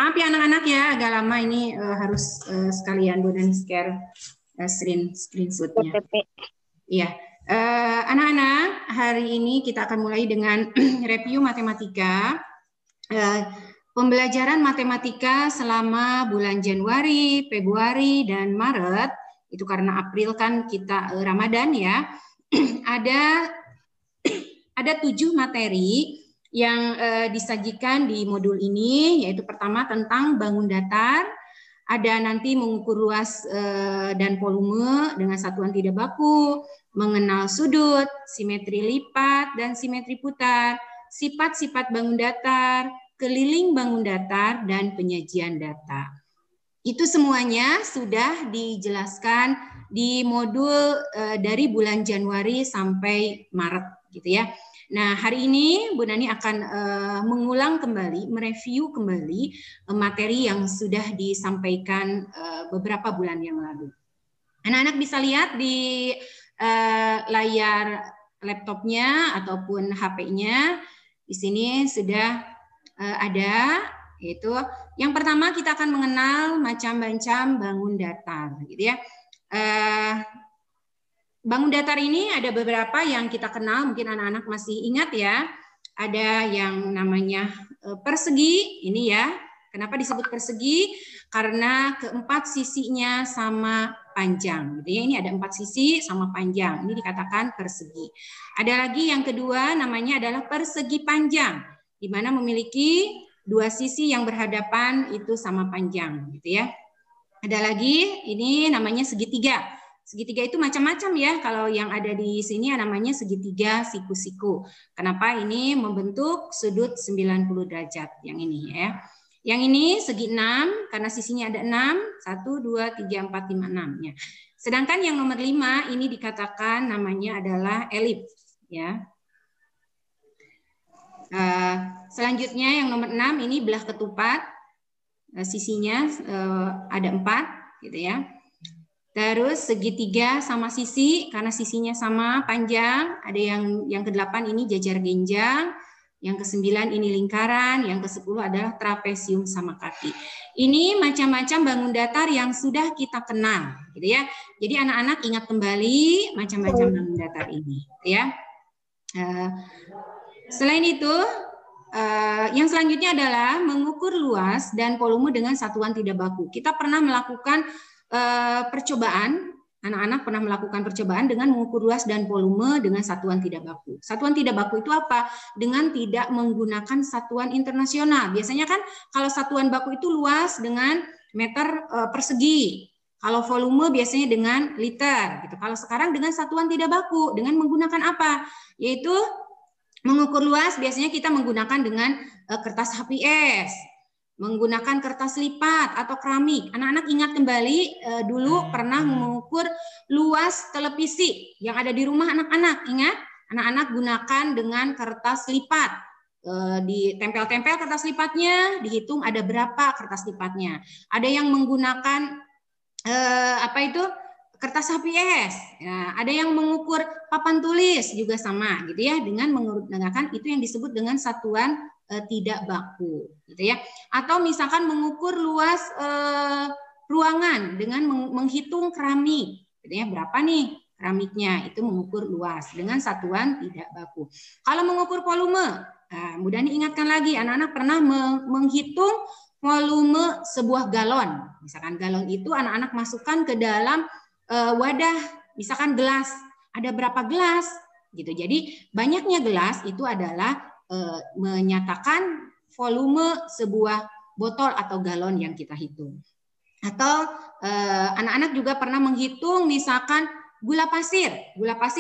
Maaf ya anak-anak ya, agak lama ini harus sekalian Bu Nani share screenshotnya. Iya, anak-anak hari ini kita akan mulai dengan review matematika. Pembelajaran matematika selama bulan Januari, Februari, dan Maret, itu karena April kan kita Ramadan ya, ada 7 materi yang disajikan di modul ini, yaitu pertama tentang bangun datar, ada nanti mengukur luas dan volume dengan satuan tidak baku, mengenal sudut, simetri lipat dan simetri putar, sifat-sifat bangun datar, keliling bangun datar, dan penyajian data. Itu semuanya sudah dijelaskan di modul dari bulan Januari sampai Maret gitu ya. Nah, hari ini Bu Nani akan mengulang kembali, mereview kembali materi yang sudah disampaikan beberapa bulan yang lalu. Anak-anak bisa lihat di layar laptopnya ataupun HP-nya. Di sini sudah ada, yaitu yang pertama kita akan mengenal macam-macam bangun datar, gitu ya. Bangun datar ini ada beberapa yang kita kenal, mungkin anak-anak masih ingat ya. Ada yang namanya persegi, ini ya. Kenapa disebut persegi? Karena keempat sisinya sama panjang. Gitu ya. Ini ada 4 sisi sama panjang. Ini dikatakan persegi. Ada lagi yang kedua namanya adalah persegi panjang, di mana memiliki 2 sisi yang berhadapan itu sama panjang. Gitu ya. Ada lagi, ini namanya segitiga. Segitiga itu macam-macam ya. Kalau yang ada di sini namanya segitiga siku-siku. Kenapa? Ini membentuk sudut 90 derajat yang ini ya. Yang ini segi 6 karena sisinya ada 6, 1 2 3 4 5 6 ya. Sedangkan yang nomor 5 ini dikatakan namanya adalah elips ya. Selanjutnya yang nomor 6 ini belah ketupat. Sisinya ada 4 gitu ya. Terus segitiga sama sisi, karena sisinya sama panjang. Ada yang ke-8 ini jajar genjang, yang ke-9 ini lingkaran, yang ke-10 adalah trapesium sama kaki. Ini macam-macam bangun datar yang sudah kita kenal, gitu ya. Jadi anak-anak ingat kembali macam-macam bangun datar ini, ya. Selain itu, yang selanjutnya adalah mengukur luas dan volume dengan satuan tidak baku. Kita pernah melakukan percobaan, anak-anak pernah melakukan percobaan dengan mengukur luas dan volume dengan satuan tidak baku. Satuan tidak baku itu apa? Dengan tidak menggunakan satuan internasional. Biasanya kan kalau satuan baku itu luas dengan meter persegi. Kalau volume biasanya dengan liter. Gitu. Kalau sekarang dengan satuan tidak baku, dengan menggunakan apa? Yaitu mengukur luas biasanya kita menggunakan dengan kertas HPS. Menggunakan kertas lipat atau keramik. Anak-anak ingat kembali dulu pernah mengukur luas televisi yang ada di rumah anak-anak. Ingat? Anak-anak gunakan dengan kertas lipat. Ditempel-tempel kertas lipatnya, dihitung ada berapa kertas lipatnya. Ada yang menggunakan kertas HPS. Ya, ada yang mengukur papan tulis juga sama gitu ya, dengan menggunakan itu yang disebut dengan satuan tidak baku gitu ya. Atau misalkan mengukur luas ruangan dengan menghitung keramik gitu ya, berapa nih keramiknya, itu mengukur luas dengan satuan tidak baku. Kalau mengukur volume, mudah diingatkan lagi, anak-anak pernah menghitung volume sebuah galon. Misalkan galon itu anak-anak masukkan ke dalam wadah, misalkan gelas, ada berapa gelas gitu. Jadi banyaknya gelas itu adalah menyatakan volume sebuah botol atau galon yang kita hitung. Atau anak-anak juga pernah menghitung misalkan gula pasir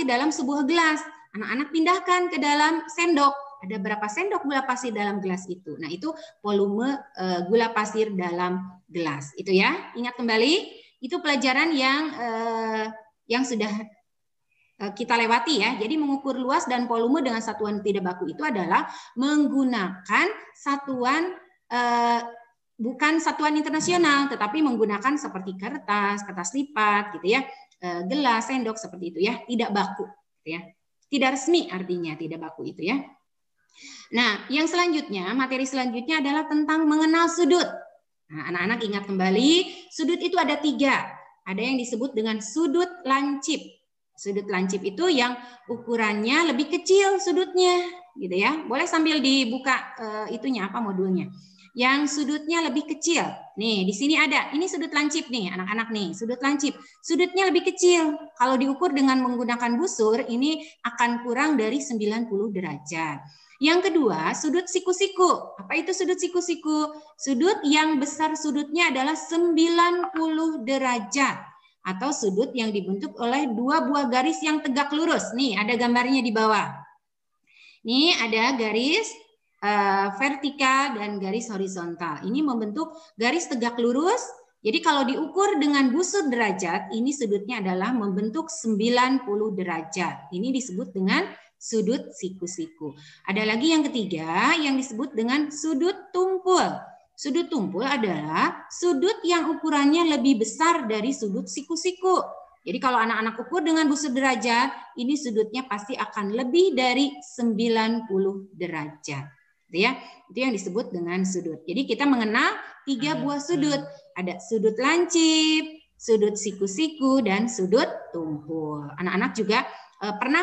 dalam sebuah gelas. Anak-anak pindahkan ke dalam sendok. Ada berapa sendok gula pasir dalam gelas itu. Nah, itu volume gula pasir dalam gelas. Itu ya. Ingat kembali, itu pelajaran yang sudah kita lewati ya. Jadi mengukur luas dan volume dengan satuan tidak baku itu adalah menggunakan satuan bukan satuan internasional, tetapi menggunakan seperti kertas lipat gitu ya, gelas, sendok seperti itu ya, tidak baku gitu ya. Tidak resmi artinya tidak baku itu ya. Nah, yang selanjutnya, materi selanjutnya adalah tentang mengenal sudut. Nah, anak-anak ingat kembali, sudut itu ada 3. Ada yang disebut dengan sudut lancip. Sudut lancip itu yang ukurannya lebih kecil sudutnya, gitu ya. Boleh sambil dibuka itunya apa modulnya. Yang sudutnya lebih kecil. Nih, di sini ada. Ini sudut lancip nih, anak-anak nih. Sudut lancip. Sudutnya lebih kecil. Kalau diukur dengan menggunakan busur, ini akan kurang dari 90 derajat. Yang kedua, sudut siku-siku. Apa itu sudut siku-siku? Sudut yang besar sudutnya adalah 90 derajat. Atau sudut yang dibentuk oleh 2 buah garis yang tegak lurus. Nih, ada gambarnya di bawah. Nih, ada garis vertikal dan garis horizontal. Ini membentuk garis tegak lurus. Jadi kalau diukur dengan busur derajat, ini sudutnya adalah membentuk 90 derajat. Ini disebut dengan sudut siku-siku. Ada lagi yang ketiga yang disebut dengan sudut tumpul. Sudut tumpul adalah sudut yang ukurannya lebih besar dari sudut siku-siku. Jadi kalau anak-anak ukur dengan busur derajat, ini sudutnya pasti akan lebih dari 90 derajat. Ya, itu yang disebut dengan sudut. Jadi kita mengenal 3 buah sudut. Ada sudut lancip, sudut siku-siku, dan sudut tumpul. Anak-anak juga pernah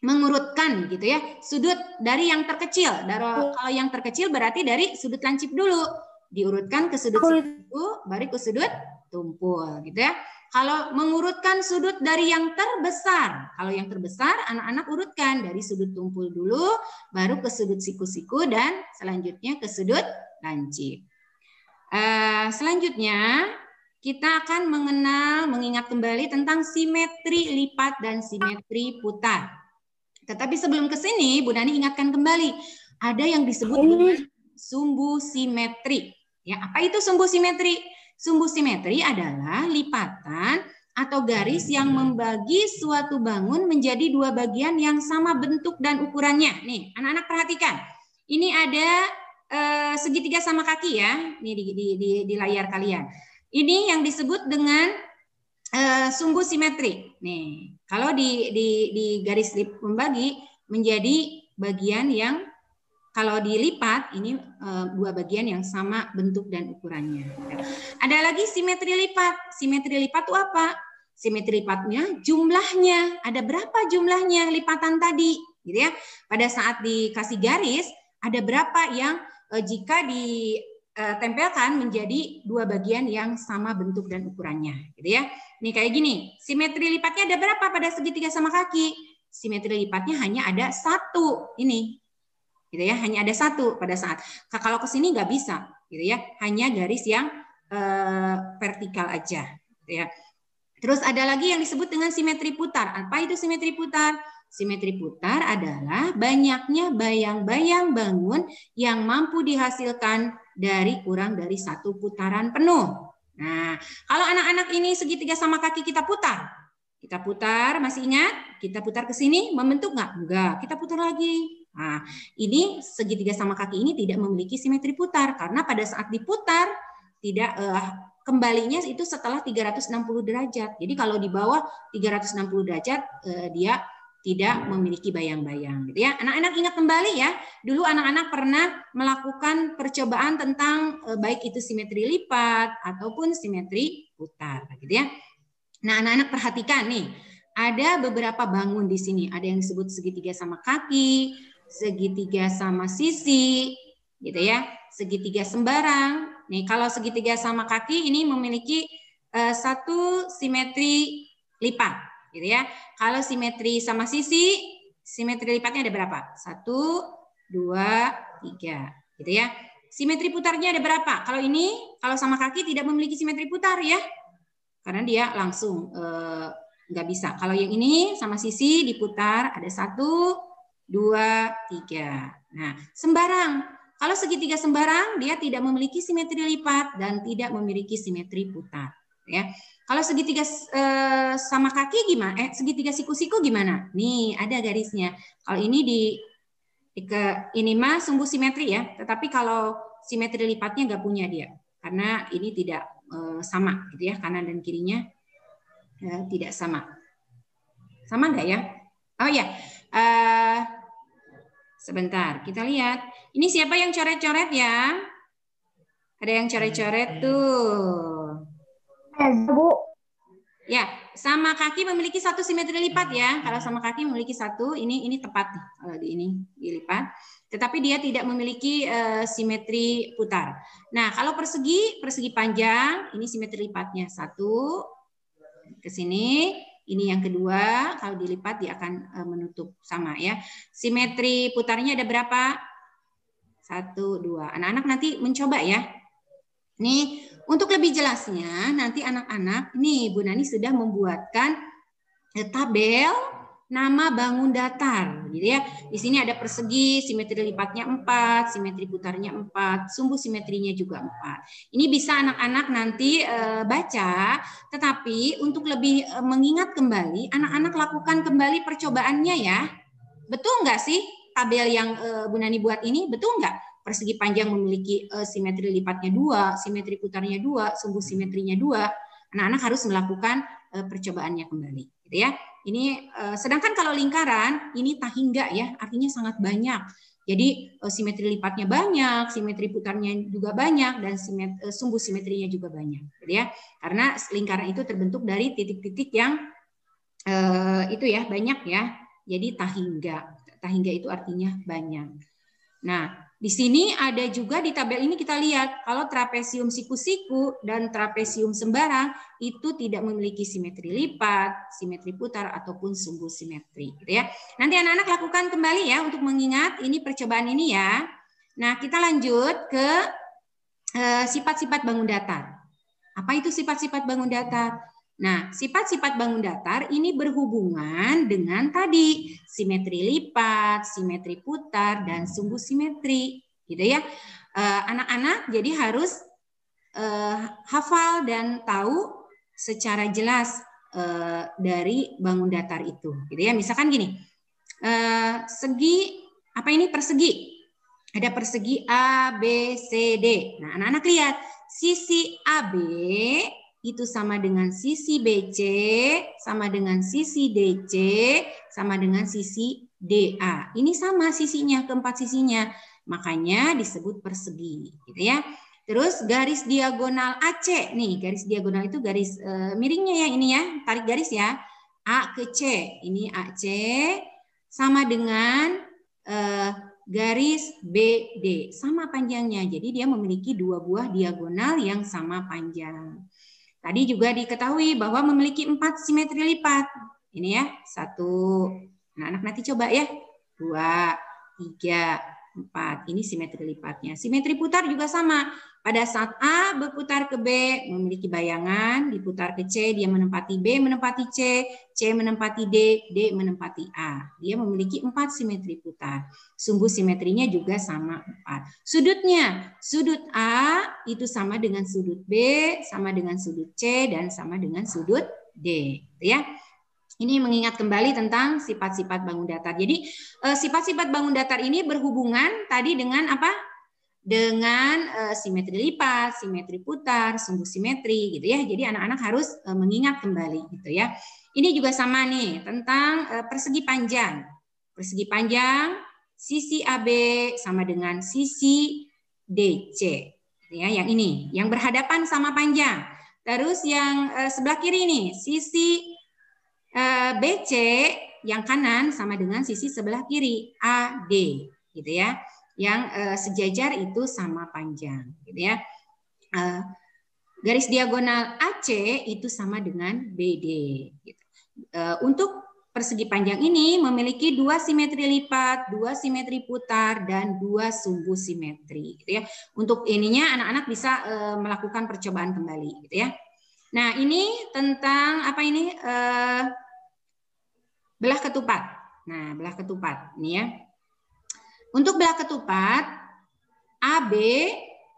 mengurutkan gitu ya, sudut dari yang terkecil. Kalau yang terkecil berarti dari sudut lancip dulu, diurutkan ke sudut siku, baru ke sudut tumpul gitu ya. Kalau mengurutkan sudut dari yang terbesar, kalau yang terbesar anak-anak urutkan dari sudut tumpul dulu, baru ke sudut siku-siku, dan selanjutnya ke sudut lancip. Selanjutnya kita akan mengingat kembali tentang simetri lipat dan simetri putar. Tetapi sebelum ke sini, Bu Nani ingatkan kembali, ada yang disebut dengan sumbu simetri. Ya, apa itu sumbu simetri? Sumbu simetri adalah lipatan atau garis yang membagi suatu bangun menjadi 2 bagian yang sama bentuk dan ukurannya. Nih, anak-anak perhatikan. Ini ada segitiga sama kaki ya, nih di layar kalian. Ini yang disebut dengan sumbu simetri. Nih, kalau di garis membagi menjadi bagian yang kalau dilipat ini 2 bagian yang sama bentuk dan ukurannya. Ada lagi simetri lipat. Simetri lipat itu apa? Simetri lipatnya jumlahnya. Ada berapa jumlahnya lipatan tadi, gitu ya. Pada saat dikasih garis ada berapa yang jika ditempelkan menjadi 2 bagian yang sama bentuk dan ukurannya, gitu ya. Nih kayak gini, simetri lipatnya ada berapa pada segitiga sama kaki? Simetri lipatnya hanya ada 1 ini, gitu ya, hanya ada 1 pada saat. Kalau ke sini nggak bisa, gitu ya, hanya garis yang vertikal aja, gitu ya. Terus ada lagi yang disebut dengan simetri putar. Apa itu simetri putar? Simetri putar adalah banyaknya bayang-bayang bangun yang mampu dihasilkan dari kurang dari 1 putaran penuh. Nah, kalau anak-anak ini segitiga sama kaki kita putar, masih ingat? Kita putar ke sini, membentuk nggak? Enggak, kita putar lagi. Nah, ini segitiga sama kaki ini tidak memiliki simetri putar karena pada saat diputar tidak kembalinya itu setelah 360 derajat. Jadi kalau di bawah 360 derajat dia tidak memiliki bayang-bayang, gitu ya. Anak-anak ingat kembali ya, dulu anak-anak pernah melakukan percobaan tentang baik itu simetri lipat ataupun simetri putar, gitu ya. Nah, anak-anak perhatikan nih, ada beberapa bangun di sini. Ada yang disebut segitiga sama kaki, segitiga sama sisi, gitu ya, segitiga sembarang. Nih, kalau segitiga sama kaki ini memiliki 1 simetri lipat, gitu ya. Kalau simetri sama sisi, simetri lipatnya ada berapa? 1, 2, 3, gitu ya. Simetri putarnya ada berapa? Kalau ini, kalau sama kaki tidak memiliki simetri putar ya, karena dia langsung nggak bisa. Kalau yang ini sama sisi diputar ada 1, 2, 3. Nah, sembarang. Kalau segitiga sembarang dia tidak memiliki simetri lipat dan tidak memiliki simetri putar. Ya. Kalau segitiga sama kaki gimana? Segitiga siku-siku gimana? Nih ada garisnya. Kalau ini ini mah sumbu simetri ya. Tetapi kalau simetri lipatnya nggak punya dia, karena ini tidak sama, gitu ya, kanan dan kirinya tidak sama. Sama nggak ya? Oh ya. Sebentar, kita lihat. Ini siapa yang coret-coret ya? Ada yang coret-coret tuh. Bu. Ya, sama kaki memiliki satu simetri lipat ya. Kalau sama kaki memiliki satu, ini tepat nih. Kalau di ini dilipat. Tetapi dia tidak memiliki simetri putar. Nah, kalau persegi panjang, ini simetri lipatnya satu ke sini. Ini yang kedua, kalau dilipat dia akan menutup sama ya. Simetri putarnya ada berapa? 1, 2. Anak-anak nanti mencoba ya. Nih, untuk lebih jelasnya nanti anak-anak, nih Bu Nani sudah membuatkan tabel nama bangun datar, gitu ya. Di sini ada persegi, simetri lipatnya 4, simetri putarnya 4, sumbu simetrinya juga 4. Ini bisa anak-anak nanti baca, tetapi untuk lebih mengingat kembali, anak-anak lakukan kembali percobaannya ya. Betul nggak sih tabel yang Bu Nani buat ini? Betul nggak? Persegi panjang memiliki simetri lipatnya 2, simetri putarnya 2, sumbu simetrinya 2. Anak-anak harus melakukan percobaannya kembali, gitu ya. Ini sedangkan kalau lingkaran ini tahingga ya, artinya sangat banyak. Jadi simetri lipatnya banyak, simetri putarnya juga banyak, dan sumbu simetrinya juga banyak, gitu ya. Karena lingkaran itu terbentuk dari titik-titik yang itu ya banyak ya. Jadi tahingga. Tahingga itu artinya banyak. Nah, di sini ada juga di tabel ini kita lihat kalau trapesium siku-siku dan trapesium sembarang itu tidak memiliki simetri lipat, simetri putar ataupun sumbu simetri, gitu ya. Nanti anak-anak lakukan kembali ya untuk mengingat ini percobaan ini ya. Nah, kita lanjut ke sifat-sifat bangun datar. Apa itu sifat-sifat bangun datar? Nah, sifat-sifat bangun datar ini berhubungan dengan tadi simetri lipat, simetri putar, dan sumbu simetri, gitu ya. Anak-anak jadi harus hafal dan tahu secara jelas dari bangun datar itu, gitu ya. Misalkan gini, segi apa ini persegi? Ada persegi A, B, C, D. Nah, anak-anak lihat sisi AB itu sama dengan sisi BC, sama dengan sisi DC, sama dengan sisi DA. Ini sama sisinya, keempat sisinya. Makanya disebut persegi, gitu ya. Terus garis diagonal AC, nih garis diagonal itu garis miringnya ya ini ya, tarik garis ya. A ke C, ini AC sama dengan garis BD, sama panjangnya. Jadi dia memiliki dua buah diagonal yang sama panjang. Tadi juga diketahui bahwa memiliki 4 simetri lipat. Ini ya, 1. Nah, anak nanti coba ya. 2, 3, 4. Ini simetri lipatnya. Simetri putar juga sama. Pada saat A berputar ke B, memiliki bayangan, diputar ke C, dia menempati B, menempati C menempati D, D menempati A. Dia memiliki 4 simetri putar. Sumbu simetrinya juga sama 4. Sudutnya, sudut A itu sama dengan sudut B, sama dengan sudut C, dan sama dengan sudut D. Ya. Ini mengingat kembali tentang sifat-sifat bangun datar. Jadi sifat-sifat bangun datar ini berhubungan tadi dengan apa? Dengan simetri lipat, simetri putar, sumbu simetri, gitu ya. Jadi anak-anak harus mengingat kembali, gitu ya. Ini juga sama nih tentang persegi panjang. Persegi panjang, sisi AB sama dengan sisi DC, gitu ya. Yang ini, yang berhadapan sama panjang. Terus yang sebelah kiri nih, sisi BC yang kanan sama dengan sisi sebelah kiri AD, gitu ya. Yang sejajar itu sama panjang, gitu ya. Garis diagonal AC itu sama dengan BD. Gitu. Untuk persegi panjang ini memiliki 2 simetri lipat, 2 simetri putar, dan 2 sumbu simetri. Gitu ya. Untuk ininya anak-anak bisa melakukan percobaan kembali, gitu ya. Nah ini tentang apa ini belah ketupat. Nah belah ketupat, ini ya. Untuk belah ketupat, AB,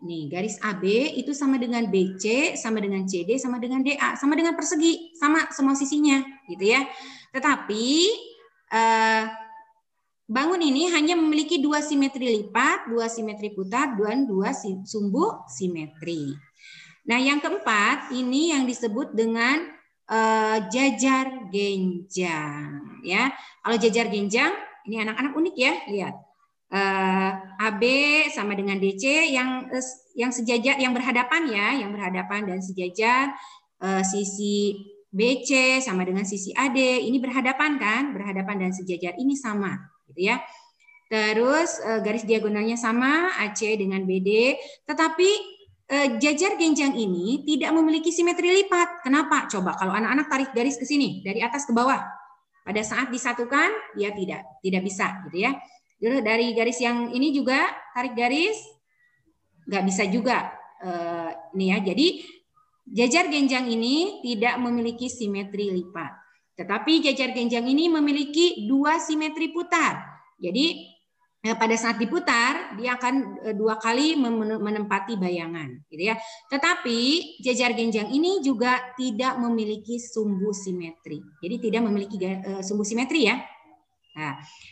nih garis AB itu sama dengan BC, sama dengan CD, sama dengan DA, sama dengan persegi, sama semua sisinya, gitu ya. Tetapi bangun ini hanya memiliki 2 simetri lipat, 2 simetri putar, dan 2 sumbu simetri. Nah, yang keempat ini yang disebut dengan jajar genjang, ya. Kalau jajar genjang, ini anak-anak unik ya, lihat. AB sama dengan DC yang sejajar, yang berhadapan ya, yang berhadapan dan sejajar. Sisi BC sama dengan sisi AD, ini berhadapan kan, berhadapan dan sejajar, ini sama, gitu ya. Terus garis diagonalnya sama, AC dengan BD, tetapi jajar genjang ini tidak memiliki simetri lipat. Kenapa? Coba kalau anak-anak tarik garis ke sini, dari atas ke bawah. Pada saat disatukan, dia tidak bisa, gitu ya. Jadi dari garis yang ini juga tarik garis, nggak bisa juga. Ini ya, jadi jajar genjang ini tidak memiliki simetri lipat. Tetapi jajar genjang ini memiliki dua simetri putar. Jadi pada saat diputar, dia akan dua kali menempati bayangan, gitu ya. Tetapi jajar genjang ini juga tidak memiliki sumbu simetri. Jadi tidak memiliki sumbu simetri ya.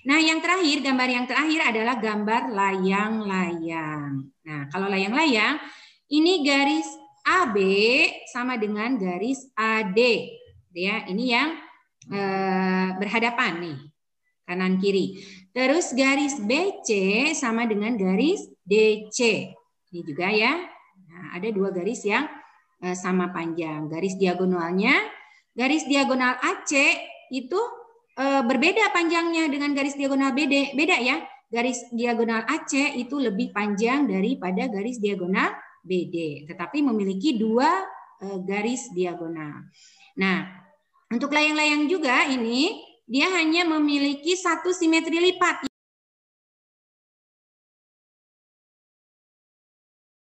Nah, yang terakhir, gambar yang terakhir adalah gambar layang-layang. Nah, kalau layang-layang, ini garis AB sama dengan garis AD, ya. Ini yang berhadapan nih, kanan kiri. Terus garis BC sama dengan garis DC. Ini juga ya. Nah, ada dua garis yang sama panjang. Garis diagonalnya, garis diagonal AC itu berbeda panjangnya dengan garis diagonal BD. Beda ya. Garis diagonal AC itu lebih panjang daripada garis diagonal BD, tetapi memiliki dua garis diagonal. Nah, untuk layang-layang juga ini dia hanya memiliki satu simetri lipat.